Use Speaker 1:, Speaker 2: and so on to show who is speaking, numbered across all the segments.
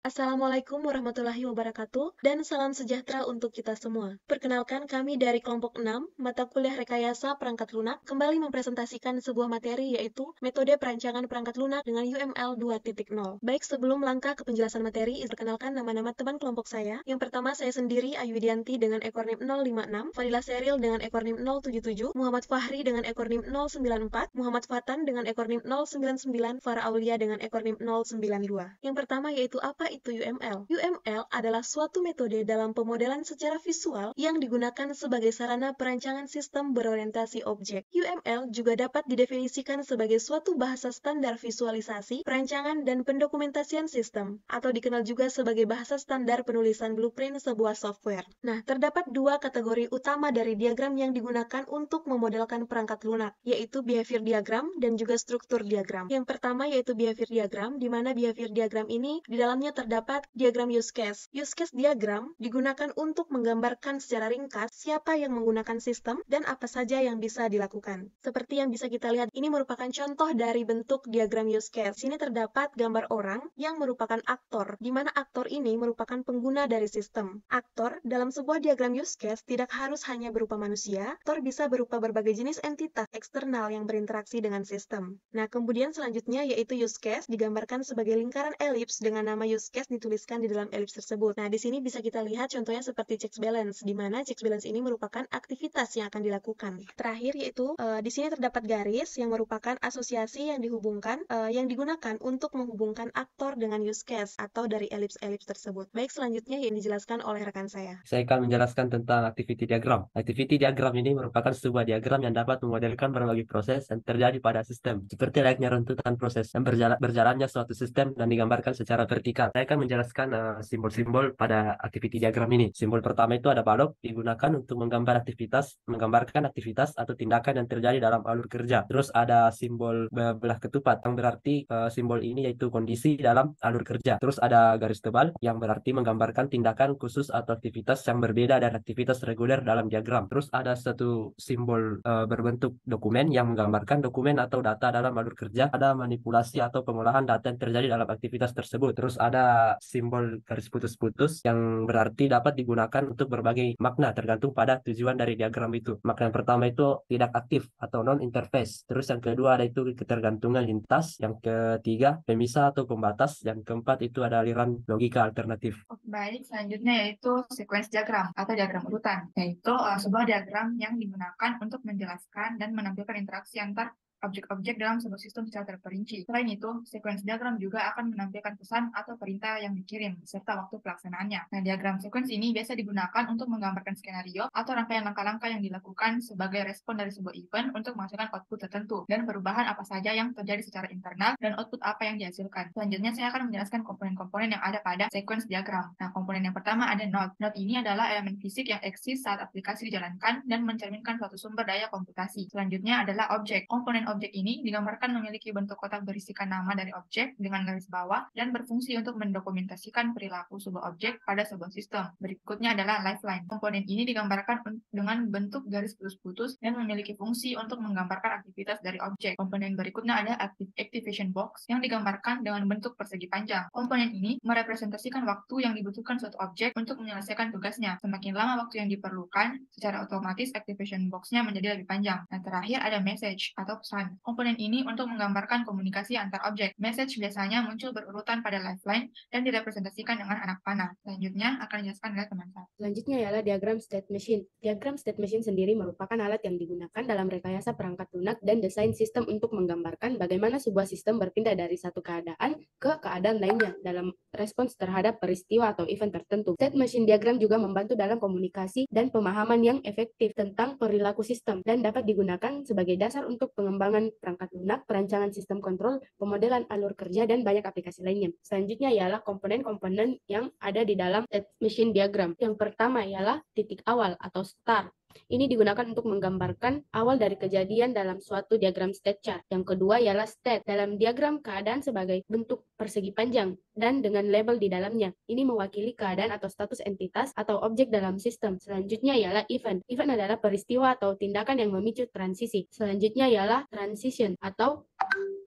Speaker 1: Assalamualaikum warahmatullahi wabarakatuh, dan salam sejahtera untuk kita semua. Perkenalkan, kami dari kelompok 6, mata kuliah rekayasa perangkat lunak, kembali mempresentasikan sebuah materi yaitu metode perancangan perangkat lunak dengan UML 2.0. Baik, sebelum langkah ke penjelasan materi, perkenalkan nama-nama teman kelompok saya. Yang pertama, saya sendiri, Ayu Widianti dengan ekor NIM 056, Fadila Seril dengan ekor NIM 077, Muhammad Fahri dengan ekor NIM 094, Muhammad Fatan dengan ekor NIM 099, Farah Aulia dengan ekor NIM 092. Yang pertama yaitu apa itu UML? UML adalah suatu metode dalam pemodelan secara visual yang digunakan sebagai sarana perancangan sistem berorientasi objek. UML juga dapat didefinisikan sebagai suatu bahasa standar visualisasi, perancangan, dan pendokumentasian sistem, atau dikenal juga sebagai bahasa standar penulisan blueprint sebuah software. Nah, terdapat dua kategori utama dari diagram yang digunakan untuk memodelkan perangkat lunak, yaitu behavior diagram dan juga struktur diagram. Yang pertama yaitu behavior diagram, di mana behavior diagram ini di dalamnya terdapat diagram use case. Use case diagram digunakan untuk menggambarkan secara ringkas siapa yang menggunakan sistem dan apa saja yang bisa dilakukan. Seperti yang bisa kita lihat, ini merupakan contoh dari bentuk diagram use case. Sini terdapat gambar orang yang merupakan aktor, di mana aktor ini merupakan pengguna dari sistem. Aktor dalam sebuah diagram use case tidak harus hanya berupa manusia, aktor bisa berupa berbagai jenis entitas eksternal yang berinteraksi dengan sistem. Nah, kemudian selanjutnya yaitu use case digambarkan sebagai lingkaran elips dengan nama use case dituliskan di dalam elips tersebut. Nah, di sini bisa kita lihat contohnya seperti checks balance, di mana checks balance ini merupakan aktivitas yang akan dilakukan. Terakhir yaitu di sini terdapat garis yang merupakan asosiasi yang dihubungkan, yang digunakan untuk menghubungkan aktor dengan use case atau dari elips-elips tersebut. Baik, selanjutnya yang dijelaskan oleh rekan saya.
Speaker 2: Saya akan menjelaskan tentang activity diagram. Activity diagram ini merupakan sebuah diagram yang dapat memodelkan berbagai proses yang terjadi pada sistem, seperti layaknya runtutan proses yang berjalannya suatu sistem dan digambarkan secara vertikal. Saya akan menjelaskan simbol-simbol pada activity diagram ini. Simbol pertama itu ada balok, digunakan untuk menggambarkan aktivitas atau tindakan yang terjadi dalam alur kerja. Terus ada simbol belah ketupat, yang berarti simbol ini yaitu kondisi dalam alur kerja. Terus ada garis tebal, yang berarti menggambarkan tindakan khusus atau aktivitas yang berbeda dari aktivitas reguler dalam diagram. Terus ada satu simbol berbentuk dokumen yang menggambarkan dokumen atau data dalam alur kerja. Ada manipulasi atau pengolahan data yang terjadi dalam aktivitas tersebut. Terus ada simbol garis putus-putus yang berarti dapat digunakan untuk berbagai makna tergantung pada tujuan dari diagram itu. Makna yang pertama itu tidak aktif atau non-interface. Terus yang kedua ada itu ketergantungan lintas. Yang ketiga pemisah atau pembatas. Yang keempat itu ada aliran logika alternatif.
Speaker 3: Baik, selanjutnya yaitu sequence diagram atau diagram urutan, yaitu sebuah diagram yang digunakan untuk menjelaskan dan menampilkan interaksi antar objek-objek dalam sebuah sistem secara terperinci. Selain itu, sequence diagram juga akan menampilkan pesan atau perintah yang dikirim, serta waktu pelaksanaannya. Nah, diagram sequence ini biasa digunakan untuk menggambarkan skenario atau rangkaian langkah-langkah yang dilakukan sebagai respon dari sebuah event untuk menghasilkan output tertentu, dan perubahan apa saja yang terjadi secara internal dan output apa yang dihasilkan. Selanjutnya, saya akan menjelaskan komponen-komponen yang ada pada sequence diagram. Nah, komponen yang pertama ada node. Node ini adalah elemen fisik yang eksis saat aplikasi dijalankan dan mencerminkan suatu sumber daya komputasi. Selanjutnya adalah objek. Komponen objek ini digambarkan memiliki bentuk kotak berisikan nama dari objek dengan garis bawah dan berfungsi untuk mendokumentasikan perilaku sebuah objek pada sebuah sistem. Berikutnya adalah lifeline. Komponen ini digambarkan dengan bentuk garis putus-putus dan memiliki fungsi untuk menggambarkan aktivitas dari objek. Komponen berikutnya ada activation box yang digambarkan dengan bentuk persegi panjang. Komponen ini merepresentasikan waktu yang dibutuhkan suatu objek untuk menyelesaikan tugasnya. Semakin lama waktu yang diperlukan, secara otomatis activation box-nya menjadi lebih panjang. Dan terakhir ada message atau pesan. Komponen ini untuk menggambarkan komunikasi antar objek. Message biasanya muncul berurutan pada lifeline dan direpresentasikan dengan anak panah. Selanjutnya akan dijelaskan oleh teman saya.
Speaker 4: Selanjutnya ialah diagram state machine. Diagram state machine sendiri merupakan alat yang digunakan dalam rekayasa perangkat lunak dan desain sistem untuk menggambarkan bagaimana sebuah sistem berpindah dari satu keadaan ke keadaan lainnya dalam respons terhadap peristiwa atau event tertentu. State machine diagram juga membantu dalam komunikasi dan pemahaman yang efektif tentang perilaku sistem dan dapat digunakan sebagai dasar untuk pengembangan perangkat lunak, perancangan sistem kontrol, pemodelan alur kerja, dan banyak aplikasi lainnya. Selanjutnya ialah komponen-komponen yang ada di dalam state machine diagram. Yang pertama ialah titik awal atau start. Ini digunakan untuk menggambarkan awal dari kejadian dalam suatu diagram state chart. Yang kedua ialah state. Dalam diagram keadaan sebagai bentuk persegi panjang dan dengan label di dalamnya. Ini mewakili keadaan atau status entitas atau objek dalam sistem. Selanjutnya ialah event. Event adalah peristiwa atau tindakan yang memicu transisi. Selanjutnya ialah transition atau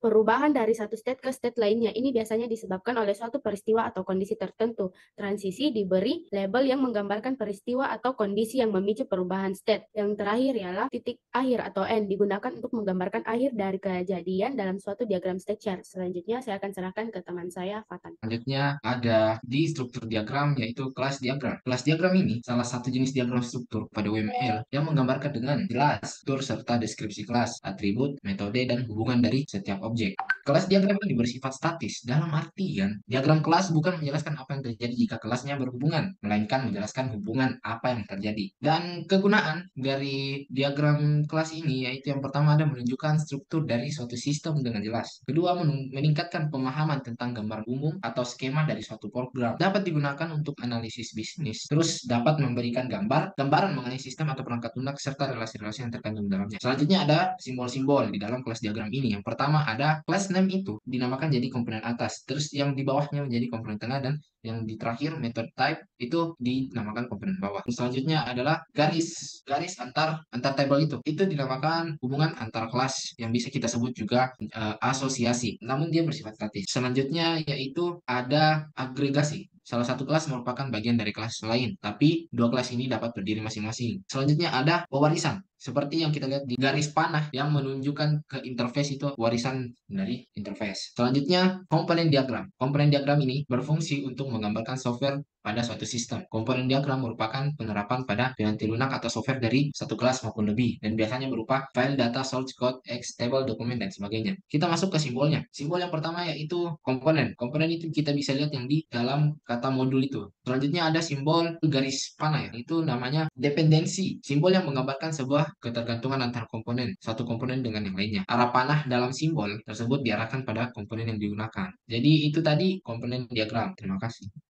Speaker 4: Perubahan dari satu state ke state lainnya ini biasanya disebabkan oleh suatu peristiwa atau kondisi tertentu. Transisi diberi label yang menggambarkan peristiwa atau kondisi yang memicu perubahan state. Yang terakhir ialah titik akhir atau end, digunakan untuk menggambarkan akhir dari kejadian dalam suatu diagram state chart. Selanjutnya saya akan serahkan ke teman saya, Fatan.
Speaker 5: Selanjutnya ada di struktur diagram yaitu kelas diagram. Kelas diagram ini salah satu jenis diagram struktur pada UML yang menggambarkan dengan jelas struktur serta deskripsi kelas, atribut, metode, dan hubungan dari setiap objek. Kelas diagram ini bersifat statis, dalam artian diagram kelas bukan menjelaskan apa yang terjadi jika kelasnya berhubungan, melainkan menjelaskan hubungan apa yang terjadi. Dan kegunaan dari diagram kelas ini yaitu yang pertama ada menunjukkan struktur dari suatu sistem dengan jelas. Kedua, meningkatkan pemahaman tentang gambar umum atau skema dari suatu program. Dapat digunakan untuk analisis bisnis. Terus dapat memberikan gambaran mengenai sistem atau perangkat lunak serta relasi-relasi yang terkandung dalamnya. Selanjutnya ada simbol-simbol di dalam kelas diagram ini. Yang pertama ada class name itu dinamakan jadi komponen atas. Terus yang di bawahnya menjadi komponen tengah dan yang di terakhir method type itu dinamakan komponen bawah. Selanjutnya adalah garis antar table itu dinamakan hubungan antar kelas yang bisa kita sebut juga asosiasi, namun dia bersifat statis. Selanjutnya yaitu ada agregasi. Salah satu kelas merupakan bagian dari kelas lain, tapi dua kelas ini dapat berdiri masing-masing. Selanjutnya ada pewarisan. Seperti yang kita lihat di garis panah yang menunjukkan ke interface itu warisan dari interface. Selanjutnya, komponen diagram. Komponen diagram ini berfungsi untuk menggambarkan software pada suatu sistem. Komponen diagram merupakan penerapan pada piranti lunak atau software dari satu kelas maupun lebih, dan biasanya berupa file, data, source code, X, table, dokumen, dan sebagainya. Kita masuk ke simbolnya. Simbol yang pertama yaitu komponen. Komponen itu kita bisa lihat yang di dalam kata modul itu. Selanjutnya ada simbol garis panah, itu namanya dependensi. Simbol yang menggambarkan sebuah ketergantungan antar komponen, satu komponen dengan yang lainnya. Arah panah dalam simbol tersebut diarahkan pada komponen yang digunakan. Jadi itu tadi komponen diagram. Terima kasih.